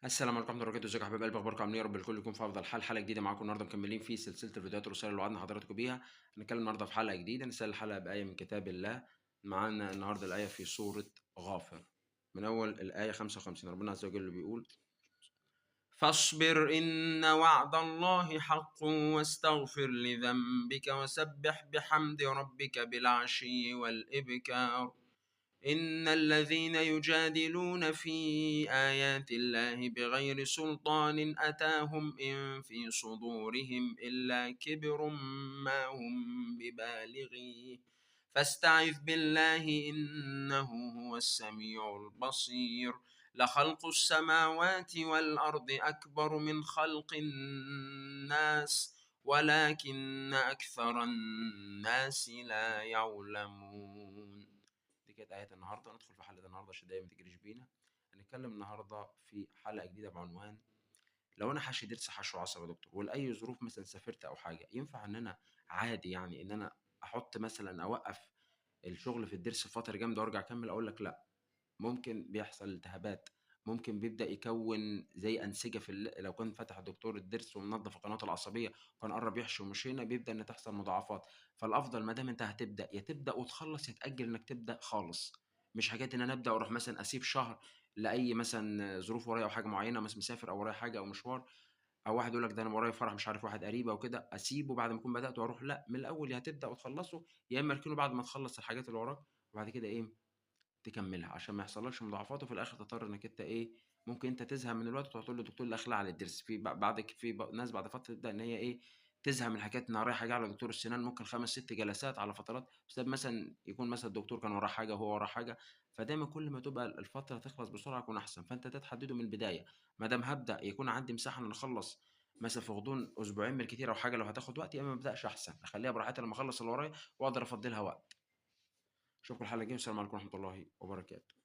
السلام عليكم ورحمة الله وبركاته، ازيكم يا حبايب قلبي، اخباركم عاملين إيه؟ يا رب الكل يكون في افضل حال. حلقة جديدة معاكم النهارده مكملين في سلسلة الفيديوهات والرسائل اللي وعدنا حضراتكم بيها. هنتكلم النهارده في حلقة جديدة، نسأل الحلقة بآية من كتاب الله. معانا النهارده الآية في سورة غافر، من أول الآية 55. ربنا عز وجل بيقول: فاصبر إن وعد الله حق واستغفر لذنبك وسبح بحمد ربك بالعشي والإبكار. إن الذين يجادلون في آيات الله بغير سلطان أتاهم إن في صدورهم إلا كبر ما هم ببالغيه فاستعذ بالله إنه هو السميع البصير. لخلق السماوات والأرض أكبر من خلق الناس ولكن أكثر الناس لا يعلمون. دي كانت آيات النهارده. ندخل في حلقة النهارده عشان الدقايق ما تجريش بينا. هنتكلم النهارده في حلقة جديدة بعنوان: لو انا حاشي ضرس حشو عصب يا دكتور ولاي ظروف مثلا سافرت او حاجه، ينفع ان انا عادي يعني ان انا احط مثلا اوقف الشغل في الضرس فتره جامده وارجع اكمل؟ اقول لك لا. ممكن بيحصل التهابات، ممكن بيبدأ يكون زي أنسجة لو كان فتح الدكتور الضرس ومنظف القنوات العصبية وكان قرب يحشي ومشينا، بيبدأ إن تحصل مضاعفات. فالأفضل ما دام أنت هتبدأ، يا تبدأ وتخلص يا تأجل إنك تبدأ خالص. مش حاجات إن أنا أبدأ وأروح مثلا أسيب شهر لأي مثلا ظروف ورايا أو حاجة معينة، مثلا مسافر أو ورايا حاجة أو مشوار، أو واحد يقول لك ده أنا ورايا فرح مش عارف واحد قريب أو كده، أسيبه بعد ما أكون بدأت وأروح. لا، من الأول يا هتبدأ وتخلصه، يا إما اركنه بعد ما تخلص الحاجات اللي وراك وبعد كده إيه تكملها، عشان ما يحصلكش مضاعفات وفي الاخر تضطر انك انت ايه، ممكن انت تزهق من الوقت وتروح تقول للدكتور اللي اخلع على الضرس. في ناس بعد فتره تبدا ان هي ايه، تزهق من حكايه انها رايحه جايه على دكتور السنان، ممكن 5 6 جلسات على فترات بسبب مثلا يكون مثلا الدكتور كان وراه حاجه وهو وراه حاجه. فدايما كل ما تبقى الفتره تخلص بسرعه يكون احسن. فانت ده تحدده من البدايه. ما دام هبدا يكون عندي مساحه ان اخلص مثلا في غضون اسبوعين بالكتير او حاجه، لو هتاخد وقت يا اما ما ابداش، احسن اخليها براحتي لما اخلص اللي ورايا واقدر افضلها وقت. اشوفكم الحلقه الجايه، والسلام عليكم ورحمه الله وبركاته.